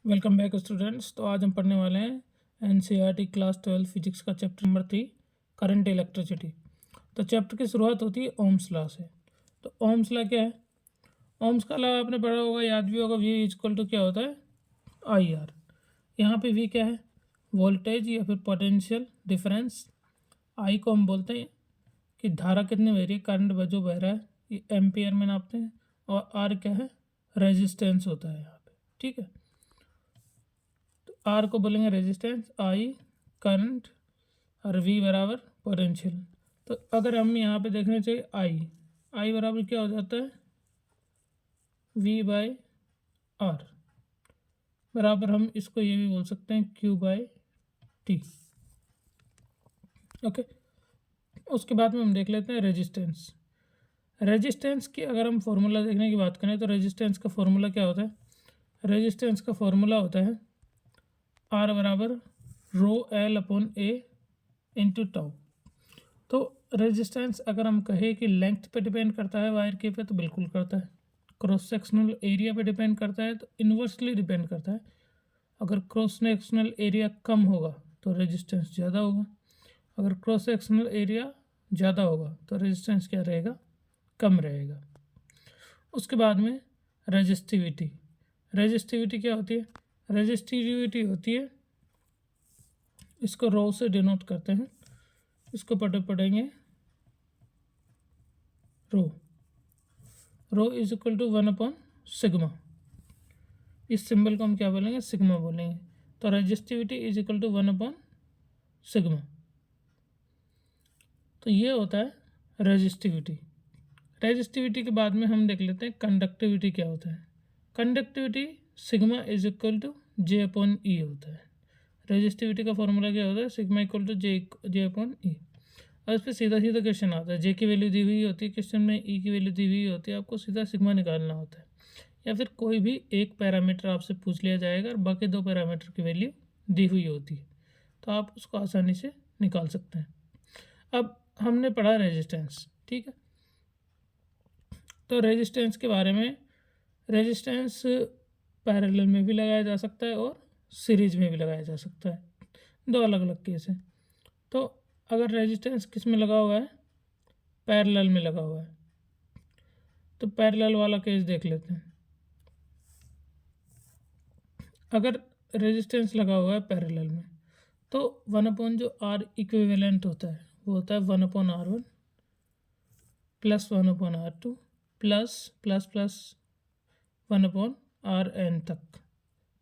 Welcome back students. तो आज हम पढ़ने वाले हैं एनसीईआरटी क्लास 12 फिजिक्स का चैप्टर नंबर 3 करंट इलेक्ट्रिसिटी। तो चैप्टर की शुरुआत होती है ओम्स लॉ से। तो ओम्स लॉ क्या है? ओम्स का लॉ आपने पढ़ा होगा, याद भी होगा। वी इक्वल टू क्या होता है? I R. यहाँ पे वी क्या है? वोल्टेज या फिर पोटेंशियल डिफरेंस। आई को हम बोलते हैं कि धारा कितनी बह रही है, करंट जो बह रहा है, ये एम्पियर में नापते हैं। और आर क्या है? रेजिस्टेंस होता है यहाँ पे। ठीक है, आर को बोलेंगे रेजिस्टेंस, आई करंट, और वी बराबर पोटेंशियल। तो अगर हम यहाँ पे देखना चाहिए आई बराबर क्या हो जाता है? वी बाय आर बराबर, हम इसको ये भी बोल सकते हैं क्यू बाय टी। ओके, उसके बाद में हम देख लेते हैं रेजिस्टेंस। रेजिस्टेंस की अगर हम फॉर्मूला देखने की बात करें तो रेजिस्टेंस का फॉर्मूला क्या होता है? रेजिस्टेंस का फॉर्मूला होता है आर बराबर रो एल अपॉन ए इंटू टाउ। तो रेजिस्टेंस अगर हम कहें कि लेंथ पे डिपेंड करता है वायर के पे, तो बिल्कुल करता है। क्रॉस सेक्शनल एरिया पे डिपेंड करता है तो इन्वर्सली डिपेंड करता है। अगर क्रॉस सेक्शनल एरिया कम होगा तो रेजिस्टेंस ज़्यादा होगा, अगर क्रॉस सेक्शनल एरिया ज़्यादा होगा तो रेजिस्टेंस क्या रहेगा? कम रहेगा। उसके बाद में रेजिस्टिविटी। रेजिस्टिविटी क्या होती है? रेजिस्टिविटी होती है, इसको रो से डिनोट करते हैं, इसको पढ़ेंगे rho is equal to 1 upon sigma. इस सिंबल को हम क्या बोलेंगे? सिग्मा बोलेंगे। तो resistivity is equal to 1 upon sigma. तो ये होता है रेजिस्टिविटी। रेजिस्टिविटी के बाद में हम देख लेते हैं कंडक्टिविटी क्या होता है। Conductivity sigma is equal to J upon E होता है। रेजिस्टिविटी का फॉर्मूला क्या होता है? Sigma equal to J upon E. और इस पर सीधा सीधा क्वेश्चन आता है, जे की वैल्यू दी हुई होती है क्वेश्चन में, ई की वैल्यू दी हुई होती है, आपको सीधा सिग्मा निकालना होता है। या फिर कोई भी एक पैरामीटर आपसे पूछ लिया जाएगा और बाकी दो पैरामीटर की वैल्यू दी हुई होती है, तो आप उसको आसानी से निकाल सकते हैं। अब हमने पढ़ा रेजिस्टेंस, ठीक है। तो रेजिस्टेंस के बारे में, रेजिस्टेंस पैरेलल में भी लगाया जा सकता है और सीरीज में भी लगाया जा सकता है, दो अलग अलग केस है। तो अगर रेजिस्टेंस किस में लगा हुआ है? पैरेलल में लगा हुआ है, तो पैरेलल वाला केस देख लेते हैं। अगर रेजिस्टेंस लगा हुआ है पैरेलल में, तो 1 अपॉन जो आर इक्विवेलेंट होता है वो होता है 1 upon R1 plus 1 upon R2 plus plus plus 1 upon Rn तक।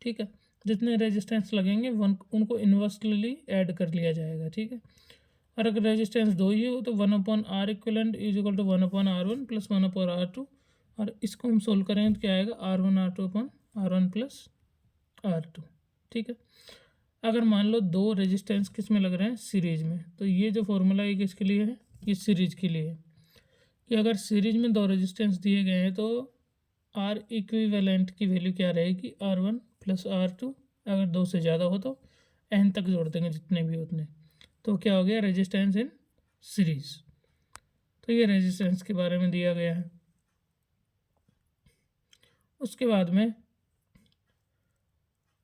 ठीक है, जितने रेजिस्टेंस लगेंगे उनको इन्वर्सली ऐड कर लिया जाएगा। ठीक है, और अगर रेजिस्टेंस दो ही हो तो 1 upon R equivalent is equal to 1 upon R1 plus 1 upon R2। और इसको हम सोल्व करेंगे तो क्या आएगा? R1 R2 upon R1 plus R2। ठीक है, अगर मान लो दो रेजिस्टेंस किस में लग रहे हैं? सीरीज में, तो ये जो फॉर्मूला है किसके लिए है? ये सीरीज के लिए है कि अगर सीरीज में दो रेजिस्टेंस दिए गए हैं तो आर इक्विवेलेंट की वैल्यू क्या रहेगी? R1 plus R2। अगर दो से ज़्यादा हो तो एन तक जोड़ देंगे, जितने भी उतने। तो क्या हो गया? Resistance in series. तो ये रेजिस्टेंस के बारे में दिया गया है। उसके बाद में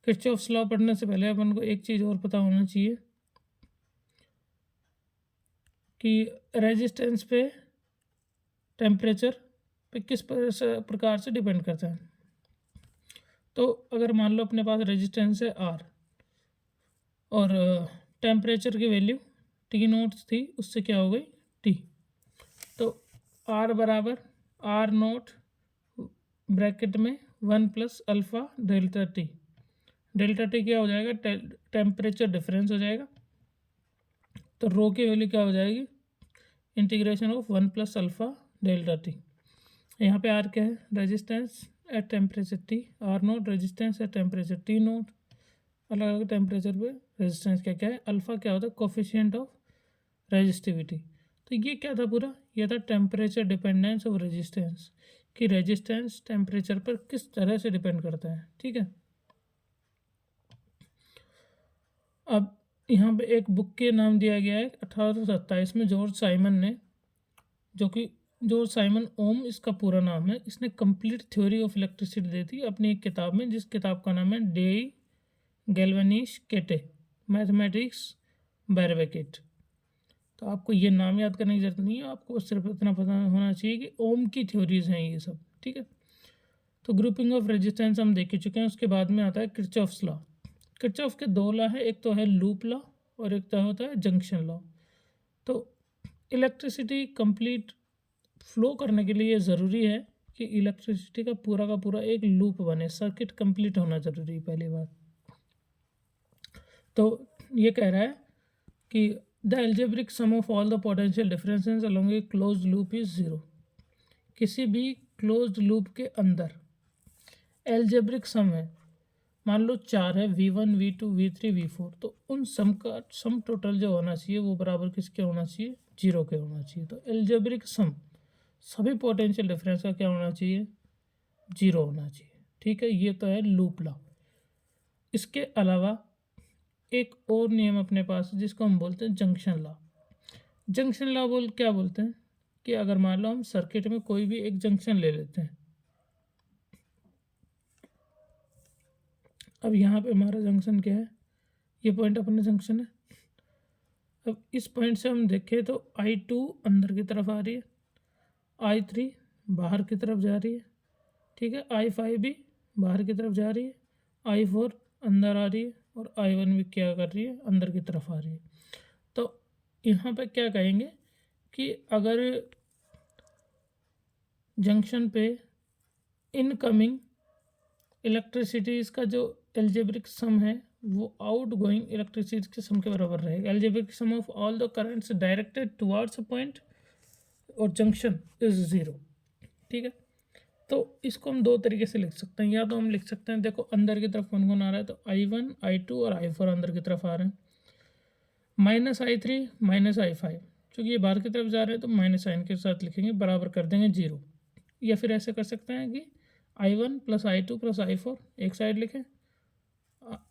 किरचॉफ्स लॉ पढ़ने से पहले अपन को एक चीज़ और पता होना चाहिए कि रेजिस्टेंस पे टेम्परेचर पे किस प्रकार से डिपेंड करता है। तो अगर मान लो अपने पास रेजिस्टेंस है आर और टेम्परेचर की वैल्यू T0 थी, उससे क्या हो गई? टी। तो आर बराबर R0 ब्रैकेट में 1 plus alpha delta T. Delta T क्या हो जाएगा? टेम्परेचर डिफरेंस हो जाएगा। तो रो की वैल्यू क्या हो जाएगी? Integration of 1 plus alpha delta T. यहाँ पे आर क्या है? Resistance at temperature T. R0 resistance at temperature T0। अलग अलग टेम्परेचर पे रेजिस्टेंस क्या क्या है? अल्फ़ा क्या होता है? Coefficient of resistivity. तो ये क्या था पूरा? ये था टेम्परेचर डिपेंडेंस ऑफ रेजिस्टेंस, कि रेजिस्टेंस टेम्परेचर पर किस तरह से डिपेंड करता है। ठीक है, अब यहाँ पे एक बुक के नाम दिया गया है 1827 में जॉर्ज साइमन ने, जो कि जो साइमन ओम इसका पूरा नाम है, इसने कंप्लीट थ्योरी ऑफ इलेक्ट्रिसिटी दी थी अपनी एक किताब में, जिस किताब का नाम है डे गैल्वेनिश केटे मैथमेटिक्स बैरवेकेट। तो आपको ये नाम याद करने की जरूरत नहीं है, आपको सिर्फ इतना पता होना चाहिए कि ओम की थ्योरीज हैं ये सब, ठीक है। तो ग्रुपिंग ऑफ रेजिस्टेंस हम देख ही चुके हैं। उसके बाद में आता है किरचॉफ्स लॉ। किरचॉफ के दो लॉ है, एक तो है लूप लॉ और एक तो होता है जंक्शन लॉ। तो इलेक्ट्रिसिटी कंप्लीट फ्लो करने के लिए ज़रूरी है कि इलेक्ट्रिसिटी का पूरा एक लूप बने, सर्किट कंप्लीट होना ज़रूरी है पहली बात। तो ये कह रहा है कि the algebraic sum of all the potential differences along a closed loop is zero. किसी भी क्लोज्ड लूप के अंदर एल्जेब्रिक सम है, मान लो 4 है, V1 V2 V3 V4, तो उन सम का सम टोटल जो होना चाहिए वो बराबर किसके होना चाहिए, 0 के होना चाहिए। तो एल्जेब्रिक सम सभी पोटेंशियल डिफरेंस का क्या होना चाहिए, 0 होना चाहिए, ठीक है। ये तो है लूप लॉ। इसके अलावा एक और नियम अपने पास है जिसको हम बोलते हैं जंक्शन लॉ। जंक्शन लॉ क्या बोलते हैं कि अगर मान लो हम सर्किट में कोई भी एक जंक्शन ले लेते हैं, अब यहाँ पे हमारा जंक्शन क्या है, ये पॉइंट अपना जंक्शन है। अब इस पॉइंट से हम देखें तो I2 अंदर की तरफ आ रही है, I3 बाहर की तरफ जा रही है, ठीक है। I5 भी बाहर की तरफ जा रही है, I4 अंदर आ रही है और I1 भी क्या कर रही है, अंदर की तरफ आ रही है। तो यहाँ पे क्या कहेंगे कि अगर जंक्शन पे इनकमिंग इलेक्ट्रिसिटीज़ का जो एल्जेब्रिक सम है वो आउट गोइंग इलेक्ट्रिसिटी के सम के बराबर रहेगा। Algebraic sum of all the currents directed towards a point और जंक्शन इज 0, ठीक है। तो इसको हम दो तरीके से लिख सकते हैं। या तो हम लिख सकते हैं, देखो अंदर की तरफ कौन कौन आ रहा है, तो I1 I2 और I4 अंदर की तरफ आ रहे हैं, -I3 -I5, चूँकि ये बाहर की तरफ जा रहे हैं तो माइनस साइन के साथ लिखेंगे, बराबर कर देंगे 0। या फिर ऐसे कर सकते हैं कि I1 + I2 + I4 एक साइड लिखें,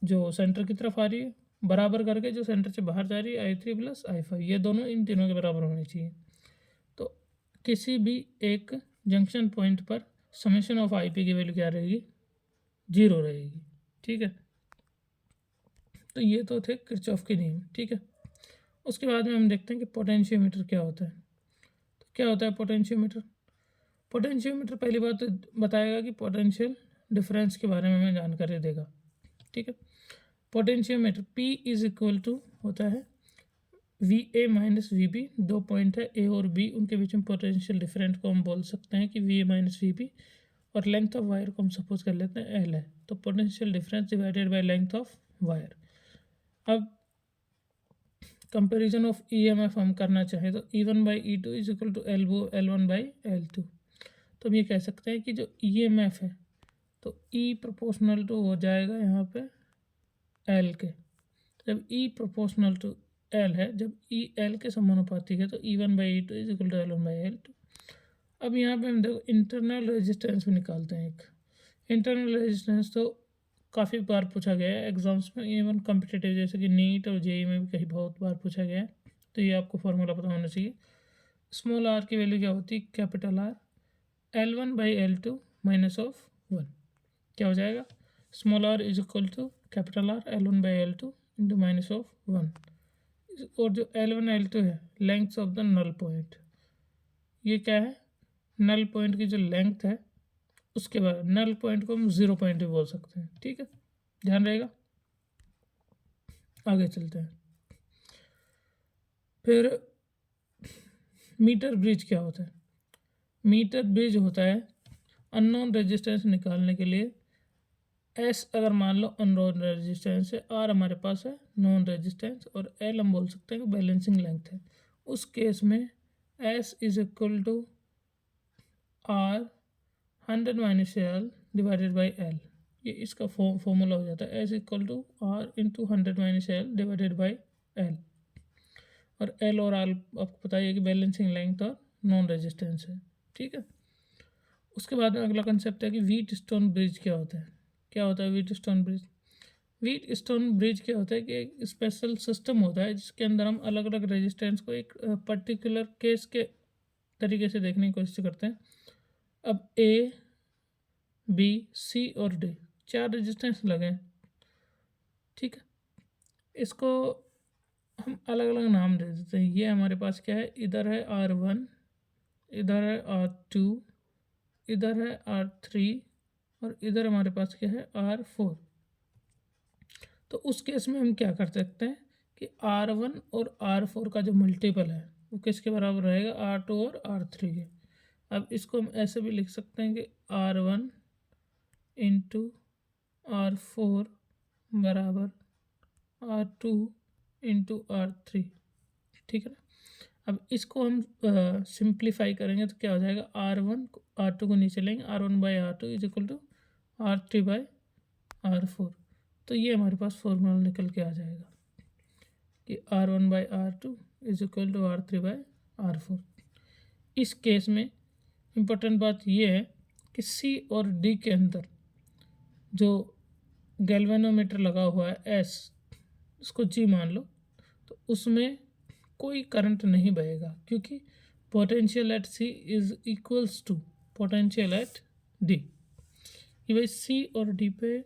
जो सेंटर की तरफ आ रही है, बराबर करके जो सेंटर से बाहर जा रही है I3 + I5, ये दोनों इन तीनों के बराबर होनी चाहिए। तो किसी भी एक जंक्शन पॉइंट पर समेशन ऑफ IP की वैल्यू क्या रहेगी, 0 रहेगी, ठीक है। तो ये तो थे किरचॉफ के नियम, ठीक है। उसके बाद में हम देखते हैं कि पोटेंशियोमीटर क्या होता है। तो क्या होता है पोटेंशियोमीटर। पोटेंशियोमीटर पहली बात तो बताएगा कि पोटेंशियल डिफरेंस के बारे में हमें जानकारी देगा, ठीक है। पोटेंशियोमीटर P = होता है VA - VB, दो पॉइंट है A और B, उनके बीच में पोटेंशियल डिफरेंस को हम बोल सकते हैं कि VA - VB, और लेंथ ऑफ वायर को हम सपोज कर लेते हैं L है, तो potential difference divided by length of wire. अब कंपैरिजन ऑफ EMF हम करना चाहें तो E1/E2 = L1/L2। तो हम ये कह सकते हैं कि जो EMF है तो E प्रोपोर्शनल टू हो जाएगा यहाँ पे L के। जब E प्रोपोर्शनल टू L है, जब E L के समानुपाती है तो E1/E2 = L1/L2। अब यहाँ पे हम देखो इंटरनल रेजिस्टेंस भी निकालते हैं। एक इंटरनल रेजिस्टेंस तो काफ़ी बार पूछा गया है एग्जाम्स में, इवन कम्पिटिटिव जैसे कि नीट और JEE में भी कहीं बहुत बार पूछा गया है, तो ये आपको फार्मूला पता होना चाहिए। स्मॉल r की वैल्यू क्या होती है, कैपिटल R, L1/L2 -1, क्या हो जाएगा, small r = capital R L1/L2 × -1। और जो L1 L2 है, length of the null point, ये क्या है, नल पॉइंट की जो लेंथ है उसके बाद नल पॉइंट को हम 0 पॉइंट भी बोल सकते हैं, ठीक है, ध्यान रहेगा। आगे चलते हैं। फिर मीटर ब्रिज क्या होता है। मीटर ब्रिज होता है अननोन रेजिस्टेंस निकालने के लिए S अगर मान लो अननोन रेजिस्टेंस है, R हमारे पास है नॉन रेजिस्टेंस, और L हम बोल सकते हैं कि बैलेंसिंग लेंथ है। उस केस में S = R 100 - L / L, ये इसका फॉर्मूला हो जाता है S = R × 100 - L / L। और L और R आपको पता है कि बैलेंसिंग लेंथ और नॉन रेजिस्टेंस है, ठीक है। उसके बाद में अगला कंसेप्ट है कि व्हीट स्टोन ब्रिज क्या होता है। क्या होता है wheat stone bridge. Wheat stone bridge क्या होता है कि एक स्पेशल सिस्टम होता है जिसके अंदर हम अलग अलग रेजिस्टेंस को एक पर्टिकुलर केस के तरीके से देखने की कोशिश करते हैं। अब ए, बी, सी और डी 4 रेजिस्टेंस लगे हैं, ठीक है। इसको हम अलग अलग नाम दे देते हैं। ये हमारे पास क्या है, इधर है R1, इधर है R2, इधर है R3 और इधर हमारे पास क्या है R4। तो उस केस में हम क्या कर सकते हैं कि R1 और R4 का जो मल्टीपल है वो किसके बराबर रहेगा, R2 और R3 के। अब इसको हम ऐसे भी लिख सकते हैं कि R1 इंटू R4 बराबर R2 इंटू R3, ठीक है ना। अब इसको हम सिंप्लीफाई करेंगे तो क्या हो जाएगा, R1 R2 को नीचे लेंगे, R1/R2 is equal to R3/R4। तो ये हमारे पास फॉर्मूला निकल के आ जाएगा कि R1/R2 is equal to R3/R4। इस केस में इम्पोर्टेंट बात ये है कि C और D के अंदर जो गैल्वेनोमीटर लगा हुआ है S, उसको G मान लो, तो उसमें कोई करंट नहीं बहेगा क्योंकि potential at C is equals to potential at D। कि भाई C और D पे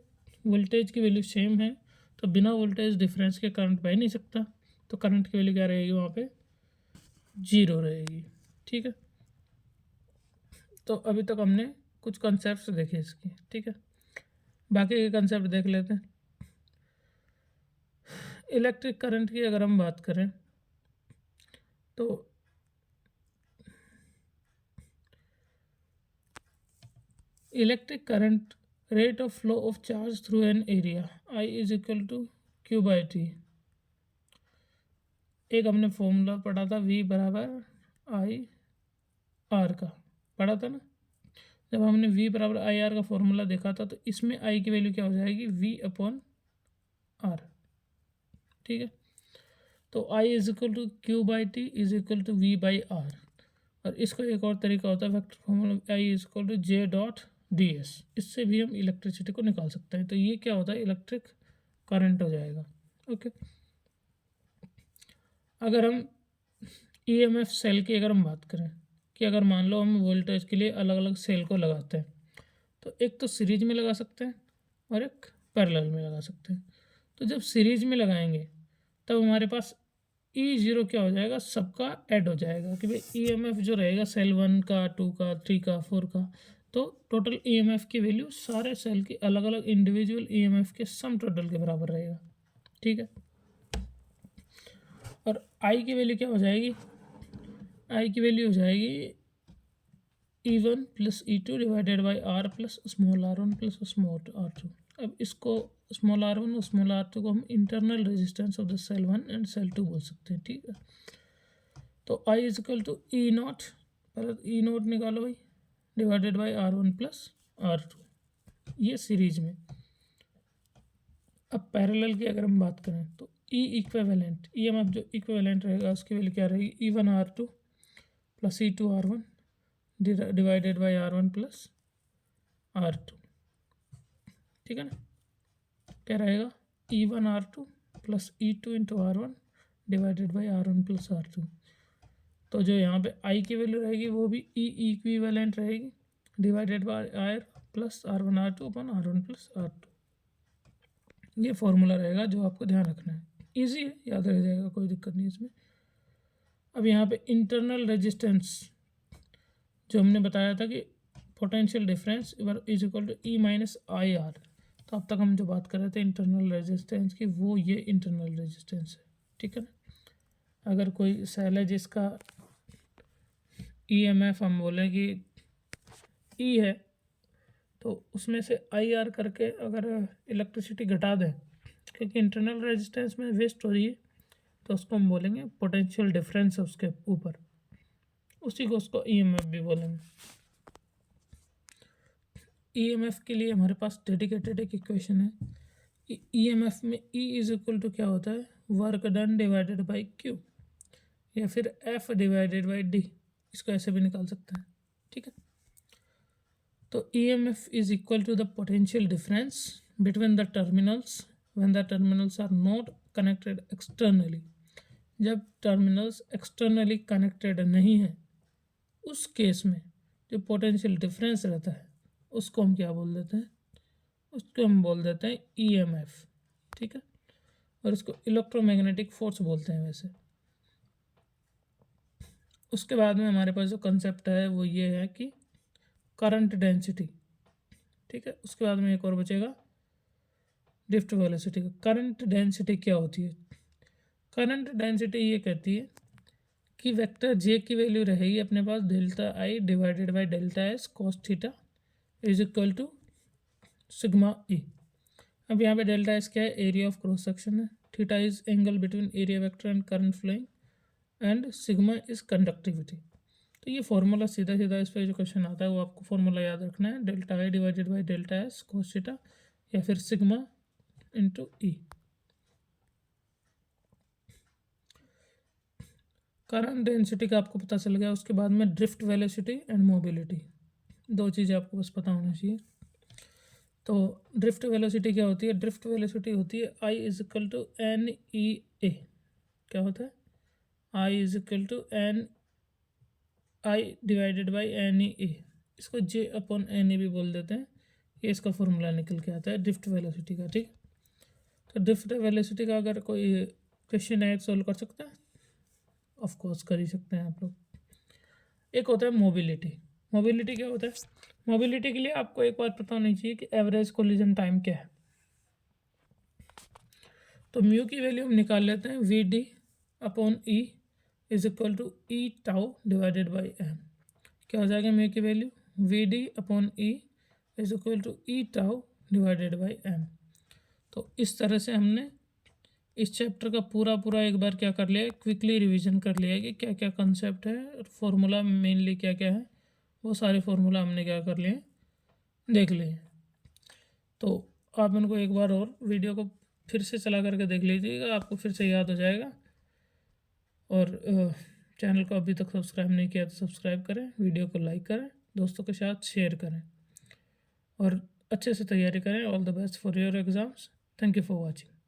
वोल्टेज की वैल्यू सेम है, तो बिना वोल्टेज डिफरेंस के करंट बह नहीं सकता, तो करंट की वैल्यू क्या रहेगी वहाँ पे, 0 रहेगी, ठीक है। तो अभी तक हमने कुछ कंसेप्ट देखे इसके, ठीक है। बाकी के कंसेप्ट देख लेते हैं। इलेक्ट्रिक करंट की अगर हम बात करें तो electric current rate of flow of charge through an area I is equal to Q/T। एक हमने फॉर्मूला पढ़ा था V बराबर IR का, पढ़ा था ना। जब हमने V बराबर IR का फॉर्मूला देखा था तो इसमें I की वैल्यू क्या हो जाएगी, V/R, ठीक है। तो I is equal to Q/T is equal to V/R। और इसका एक और तरीका होता है vector formula I is equal to J.DS। इससे भी हम इलेक्ट्रिसिटी को निकाल सकते हैं। तो ये क्या होता है, इलेक्ट्रिक करंट हो जाएगा, ओके। अगर हम EMF सेल की अगर हम बात करें कि अगर मान लो हम वोल्टेज के लिए अलग अलग सेल को लगाते हैं, तो एक तो सीरीज में लगा सकते हैं और एक पैरेलल में लगा सकते हैं। तो जब सीरीज में लगाएंगे तब हमारे पास E0 क्या हो जाएगा, सबका ऐड हो जाएगा कि भाई EMF जो रहेगा सेल 1 का, 2 का, 3 का, 4 का, तो टोटल EMF की वैल्यू सारे सेल की अलग अलग इंडिविजुअल EMF के सम टोटल के बराबर रहेगा, ठीक है। और I की वैल्यू क्या हो जाएगी, I की वैल्यू हो जाएगी E1 plus E2 divided by R plus small r1 plus small r2। अब इसको स्मॉल r1 और स्मॉल r2 को हम internal resistance of the cell 1 and cell 2 बोल सकते हैं, ठीक है। तो I is equal to E0, पहले E0 निकालो भाई, divided by R1 plus R2, ये सीरीज में। अब पैरेलल की अगर हम बात करें तो E इक्विवेलेंट, EMF जो इक्विवेलेंट रहेगा उसकी वैल्यू क्या रहेगी, E1R2 plus E2R1 divided by R1 plus R2, ठीक है ना। क्या रहेगा, E1R2 plus E2 into R1 divided by R1 plus R2। तो जो यहाँ पे I की वैल्यू रहेगी वो भी E इक्विवेलेंट रहेगी divided by R plus R1R2 upon R1 plus R2। ये फॉर्मूला रहेगा जो आपको ध्यान रखना है, ईजी है, याद रह जाएगा, कोई दिक्कत नहीं इसमें। अब यहाँ पे इंटरनल रेजिस्टेंस जो हमने बताया था कि potential difference is equal to E-IR, तो अब तक हम जो बात कर रहे थे इंटरनल रेजिस्टेंस की, वो ये इंटरनल रेजिस्टेंस है, ठीक है ना। अगर कोई सेल है जिसका EMF हम बोलें कि E है, तो उसमें से IR करके अगर इलेक्ट्रिसिटी घटा दें क्योंकि इंटरनल रेजिस्टेंस में वेस्ट हो रही है, तो उसको हम बोलेंगे पोटेंशियल डिफरेंस है उसके ऊपर, उसी को उसको EMF भी बोलेंगे। EMF के लिए हमारे पास डेडिकेटेड एक इक्वेशन है कि EMF में E इज इक्वल टू क्या होता है, work done divided by Q, या फिर F डिवाइडेड बाई D, इसको ऐसे भी निकाल सकते हैं, ठीक है। तो EMF is equal to the potential difference between the terminals when the terminals are not connected externally. जब टर्मिनल्स एक्सटर्नली कनेक्टेड नहीं है उस केस में जो पोटेंशियल डिफरेंस रहता है उसको हम क्या बोल देते हैं, उसको हम बोल देते हैं ईएमएफ, ठीक है। और इसको इलेक्ट्रोमैग्नेटिक फोर्स बोलते हैं वैसे। उसके बाद में हमारे पास जो कंसेप्ट है वो ये है कि करंट डेंसिटी, ठीक है। उसके बाद में एक और बचेगा ड्रिफ्ट वेलोसिटी का। करंट डेंसिटी क्या होती है? करंट डेंसिटी ये कहती है कि वेक्टर जे की वैल्यू रहेगी अपने पास delta I divided by delta S cos theta is equal to sigma E. अब यहाँ पे डेल्टा एस क्या है? एरिया ऑफ क्रॉस सेक्शन है। Theta is angle between area vector and current flowing and sigma is conductivity. तो ये formula सीधा सीधा इस पर जो क्वेश्चन आता है वो आपको फॉर्मूला याद रखना है, delta I divided by delta S cos theta या फिर सिग्मा इंटू ई। करंट डेंसिटी का आपको पता चल गया। उसके बाद में ड्रिफ्ट वेलोसिटी एंड मोबिलिटी, दो चीज़ें आपको बस पता होना चाहिए। तो ड्रिफ्ट वेलोसिटी क्या होती है? ड्रिफ्ट वेलोसिटी होती है I is equal to N E A. क्या होता है? I is equal to N I divided by N E A. इसको जे अपॉन एन ई भी बोल देते हैं। ये इसका फॉर्मूला निकल के आता है ड्रिफ्ट वेलोसिटी का, ठीक। तो ड्रिफ्ट वेलोसिटी का अगर कोई क्वेश्चन है सोल्व कर सकते हैं, ऑफ कोर्स कर ही सकते हैं आप लोग। एक होता है मोबिलिटी। मोबिलिटी क्या होता है? मोबिलिटी के लिए आपको एक बात पता होनी चाहिए कि एवरेज कोलिजन टाइम क्या है। तो म्यू की वैल्यू हम निकाल लेते हैं, V D upon E is equal to E tau divided by M. क्या हो जाएगा म्यू की value? V D upon E is equal to E tau divided by M. तो इस तरह से हमने इस चैप्टर का पूरा पूरा एक बार क्या कर लिया है, क्विकली रिवीजन कर लिया है कि क्या क्या कंसेप्ट है और फॉर्मूला मेनली क्या क्या है। वो सारे फार्मूला हमने क्या कर लिए, देख लिए। तो आप इनको एक बार और वीडियो को फिर से चला करके देख लीजिएगा, आपको फिर से याद हो जाएगा। और चैनल को अभी तक सब्सक्राइब नहीं किया तो सब्सक्राइब करें, वीडियो को लाइक करें, दोस्तों के साथ शेयर करें और अच्छे से तैयारी करें। All the best for your exams. Thank you for watching.